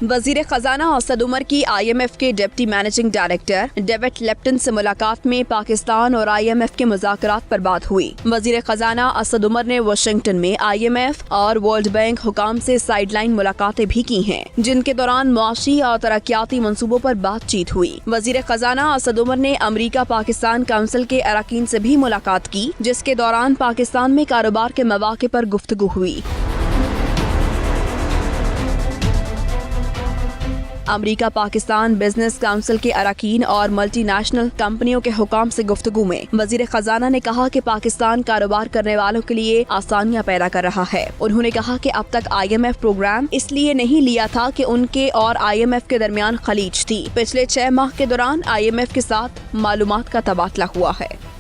وزیر خزانہ اسد عمر کی IMF کے deputy managing director David Lipton سے ملاقات میں پاکستان اور IMF کے مذاکرات پر بات ہوئی۔ وزیر خزانہ اسد عمر نے واشنگٹن میں IMF اور ورلڈ بینک حکام سے سائیڈ لائن ملاقاتیں بھی کی ہیں، جن کے دوران معاشی اور ترقیاتی منصوبوں پر بات چیت ہوئی۔ وزیر خزانہ اسد عمر نے امریکہ پاکستان کونسل کے اراکین سے بھی ملاقات کی، جس کے دوران پاکستان میں کاروبار کے مواقع پر گفتگو ہوئی۔ امریکہ پاکستان بزنس کونسل کے اراکین اور ملٹی نیشنل کمپنیوں کے حکام سے گفتگو میں وزیر خزانہ نے کہا کہ پاکستان کاروبار کرنے والوں کے لیے آسانیاں پیدا کر رہا ہے۔ انہوں نے کہا کہ اب تک IMF پروگرام اس لیے نہیں لیا تھا کہ ان کے اور IMF کے درمیان خلیج تھی۔ پچھلے 6 ماہ کے دوران IMF کے ساتھ معلومات کا تبادلہ ہوا ہے۔